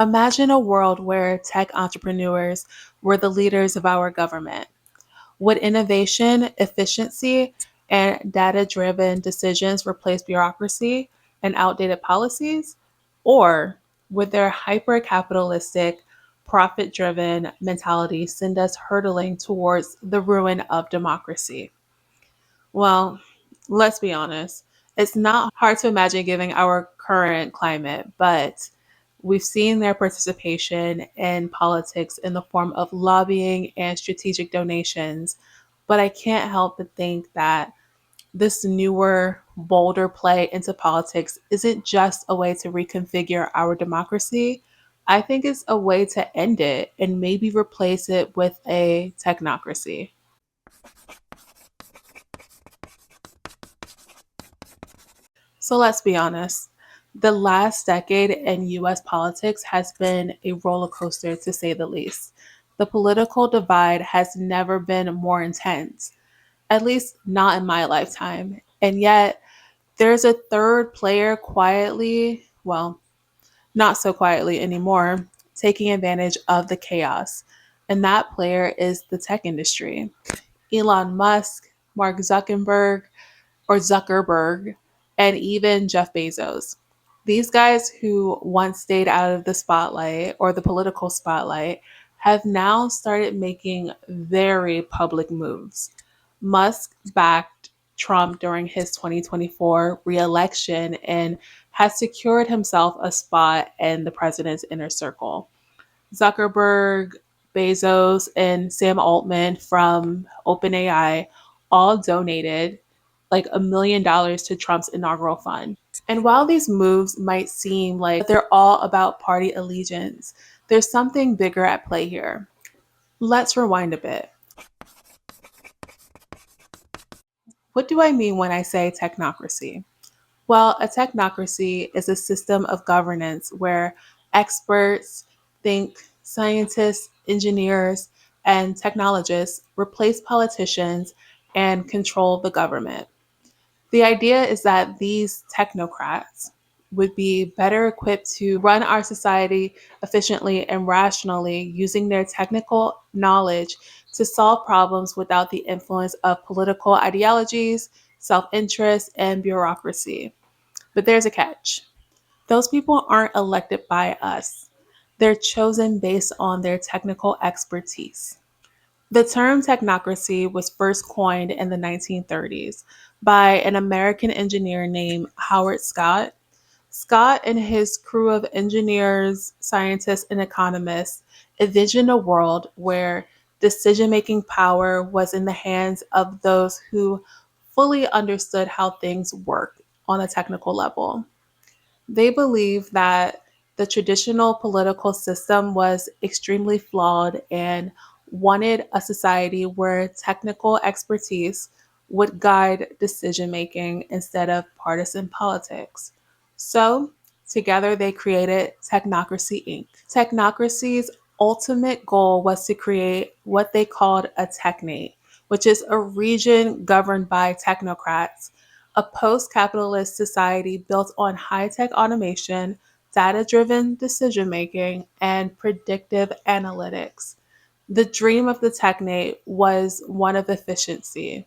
Imagine a world where tech entrepreneurs were the leaders of our government. Would innovation, efficiency, and data driven decisions replace bureaucracy and outdated policies? Or would their hyper capitalistic, profit driven mentality send us hurtling towards the ruin of democracy? Well, let's be honest. It's not hard to imagine given our current climate, but we've seen their participation in politics in the form of lobbying and strategic donations. But I can't help but think that this newer, bolder play into politics isn't just a way to reconfigure our democracy. I think it's a way to end it and maybe replace it with a technocracy. So let's be honest. The last decade in US politics has been a roller coaster to say the least. The political divide has never been more intense, at least not in my lifetime. And yet, there's a third player quietly, well, not so quietly anymore, taking advantage of the chaos. And that player is the tech industry. Elon Musk, Mark Zuckerberg, and even Jeff Bezos. These guys who once stayed out of the spotlight or the political spotlight have now started making very public moves. Musk backed Trump during his 2024 reelection and has secured himself a spot in the president's inner circle. Zuckerberg, Bezos, and Sam Altman from OpenAI all donated like $1 million to Trump's inaugural fund. And while these moves might seem like they're all about party allegiance, there's something bigger at play here. Let's rewind a bit. What do I mean when I say technocracy? Well, a technocracy is a system of governance where experts, think scientists, engineers, and technologists replace politicians and control the government. The idea is that these technocrats would be better equipped to run our society efficiently and rationally using their technical knowledge to solve problems without the influence of political ideologies, self interest, and bureaucracy. But there's a catch. Those people aren't elected by us. They're chosen based on their technical expertise. The term technocracy was first coined in the 1930s by an American engineer named Howard Scott. Scott and his crew of engineers, scientists, and economists envisioned a world where decision making power was in the hands of those who fully understood how things work on a technical level. They believed that the traditional political system was extremely flawed and wanted a society where technical expertise would guide decision making instead of partisan politics. So, together they created Technocracy Inc. Technocracy's ultimate goal was to create what they called a technate, which is a region governed by technocrats, a post capitalist society built on high tech automation, data driven decision making, and predictive analytics. The dream of the technate was one of efficiency.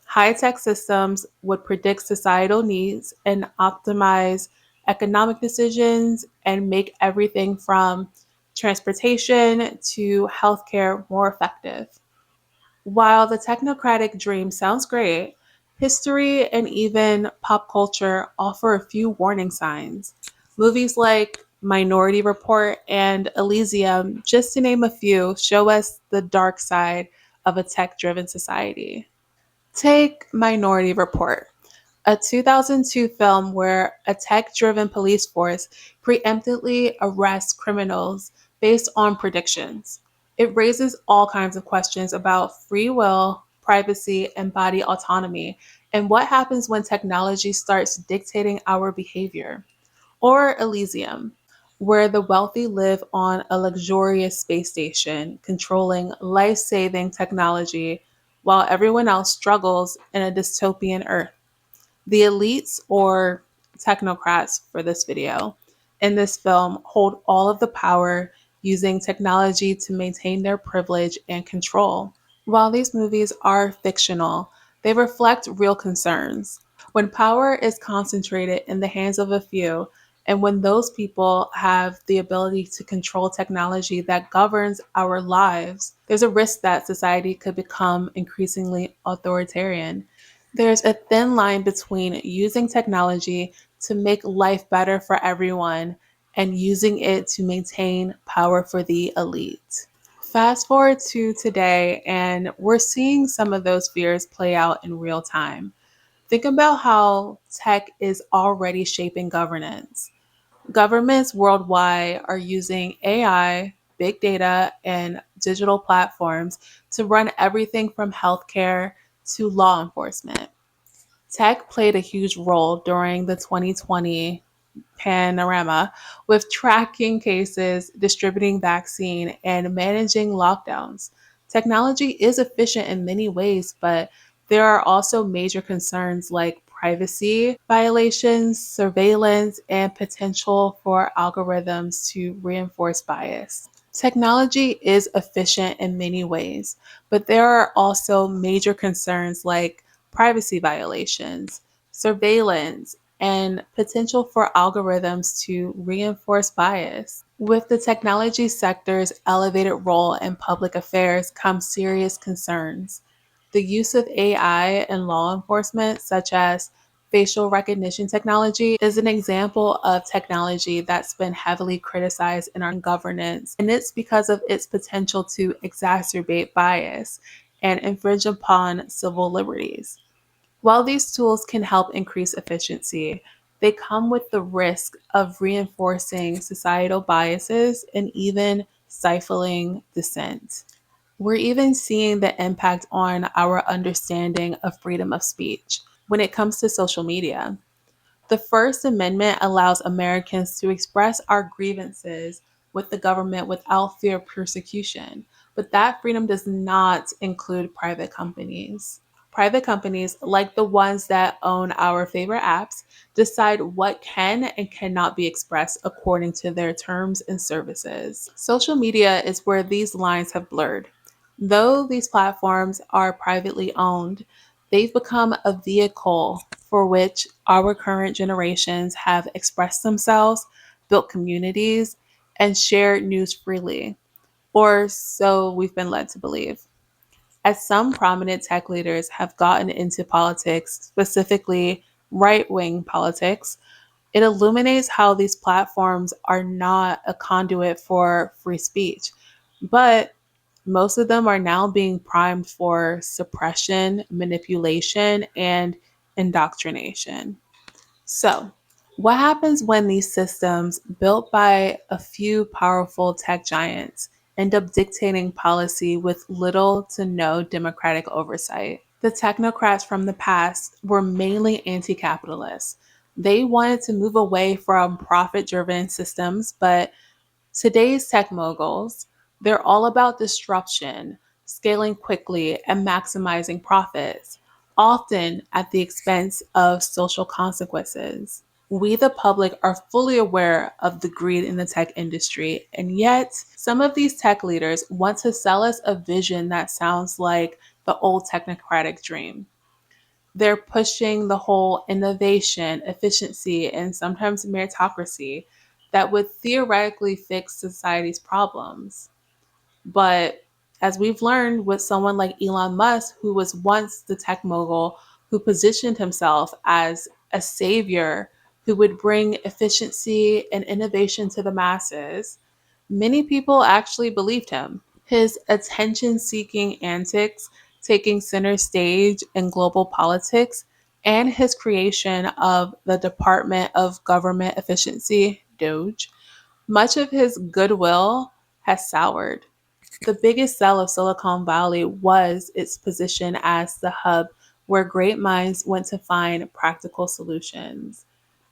High tech systems would predict societal needs and optimize economic decisions and make everything from transportation to healthcare more effective. While the technocratic dream sounds great, history and even pop culture offer a few warning signs. Movies like Minority Report and Elysium, just to name a few, show us the dark side of a tech driven society. Take Minority Report, a 2002 film where a tech driven police force preemptively arrests criminals based on predictions. It raises all kinds of questions about free will, privacy, and body autonomy, and what happens when technology starts dictating our behavior. Or Elysium, where the wealthy live on a luxurious space station, controlling life saving technology, while everyone else struggles in a dystopian Earth. The elites, or technocrats for this video, in this film hold all of the power, using technology to maintain their privilege and control. While these movies are fictional, they reflect real concerns. When power is concentrated in the hands of a few, and when those people have the ability to control technology that governs our lives, there's a risk that society could become increasingly authoritarian. There's a thin line between using technology to make life better for everyone and using it to maintain power for the elite. Fast forward to today, and we're seeing some of those fears play out in real time. Think about how tech is already shaping governance. Governments worldwide are using AI, big data, and digital platforms to run everything from healthcare to law enforcement. Tech played a huge role during the 2020 panorama with tracking cases, distributing vaccine, and managing lockdowns. Technology is efficient in many ways, but there are also major concerns like privacy violations, surveillance, and potential for algorithms to reinforce bias. Technology is efficient in many ways, but there are also major concerns like privacy violations, surveillance, and potential for algorithms to reinforce bias. With the technology sector's elevated role in public affairs come serious concerns. The use of AI in law enforcement, such as facial recognition technology, is an example of technology that's been heavily criticized in our governance, and it's because of its potential to exacerbate bias and infringe upon civil liberties. While these tools can help increase efficiency, they come with the risk of reinforcing societal biases and even stifling dissent. We're even seeing the impact on our understanding of freedom of speech when it comes to social media. The First Amendment allows Americans to express our grievances with the government without fear of persecution, but that freedom does not include private companies. Private companies, like the ones that own our favorite apps, decide what can and cannot be expressed according to their terms and services. Social media is where these lines have blurred. Though these platforms are privately owned, they've become a vehicle for which our current generations have expressed themselves, built communities, and shared news freely, or so we've been led to believe. As some prominent tech leaders have gotten into politics, specifically right wing politics, it illuminates how these platforms are not a conduit for free speech, but most of them are now being primed for suppression, manipulation, and indoctrination. So, what happens when these systems, built by a few powerful tech giants, end up dictating policy with little to no democratic oversight? The technocrats from the past were mainly anti capitalist. They wanted to move away from profit driven systems, but today's tech moguls, they're all about disruption, scaling quickly, and maximizing profits, often at the expense of social consequences. We, the public, are fully aware of the greed in the tech industry, and yet some of these tech leaders want to sell us a vision that sounds like the old technocratic dream. They're pushing the whole innovation, efficiency, and sometimes meritocracy that would theoretically fix society's problems. But as we've learned with someone like Elon Musk, who was once the tech mogul who positioned himself as a savior who would bring efficiency and innovation to the masses, many people actually believed him. His attention seeking antics taking center stage in global politics, and his creation of the Department of Government Efficiency, DOGE, much of his goodwill has soured. The biggest sell of Silicon Valley was its position as the hub where great minds went to find practical solutions.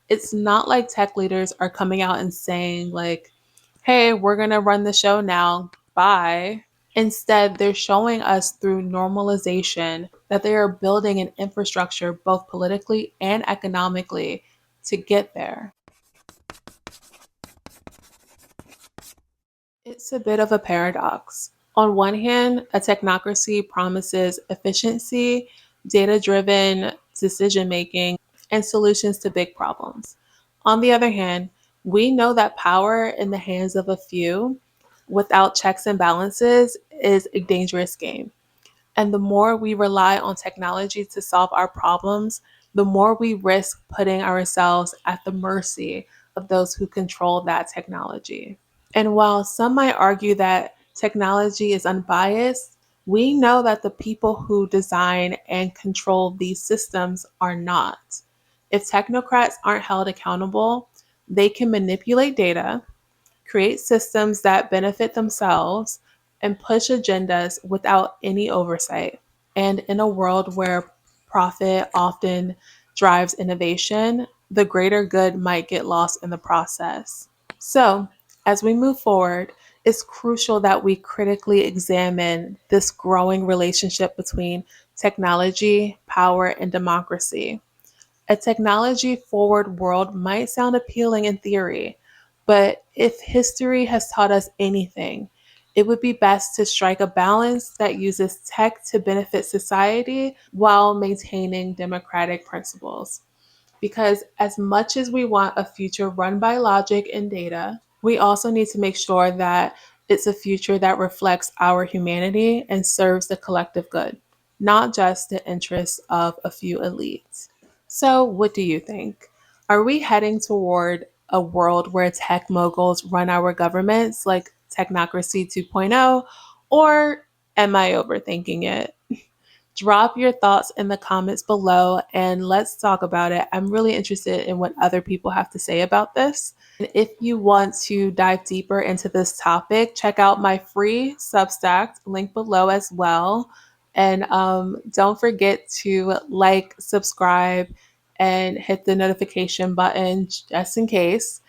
It's not like tech leaders are coming out and saying, like, hey, we're going to run the show now. Bye. Instead, they're showing us through normalization that they are building an infrastructure both politically and economically to get there. It's a bit of a paradox. On one hand, a technocracy promises efficiency, data driven decision making, and solutions to big problems. On the other hand, we know that power in the hands of a few without checks and balances is a dangerous game. And the more we rely on technology to solve our problems, the more we risk putting ourselves at the mercy of those who control that technology. And while some might argue that technology is unbiased, we know that the people who design and control these systems are not. If technocrats aren't held accountable, they can manipulate data, create systems that benefit themselves, and push agendas without any oversight. And in a world where profit often drives innovation, the greater good might get lost in the process. So, as we move forward, it's crucial that we critically examine this growing relationship between technology, power, and democracy. A technology forward world might sound appealing in theory, but if history has taught us anything, it would be best to strike a balance that uses tech to benefit society while maintaining democratic principles. Because as much as we want a future run by logic and data, we also need to make sure that it's a future that reflects our humanity and serves the collective good, not just the interests of a few elites. So, what do you think? Are we heading toward a world where tech moguls run our governments like Technocracy 2.0, or am I overthinking it? Drop your thoughts in the comments below and let's talk about it. I'm really interested in what other people have to say about this. And if you want to dive deeper into this topic, check out my free Substack link below as well. And don't forget to like, subscribe, and hit the notification button just in case.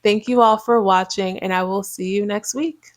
Thank you all for watching, and I will see you next week.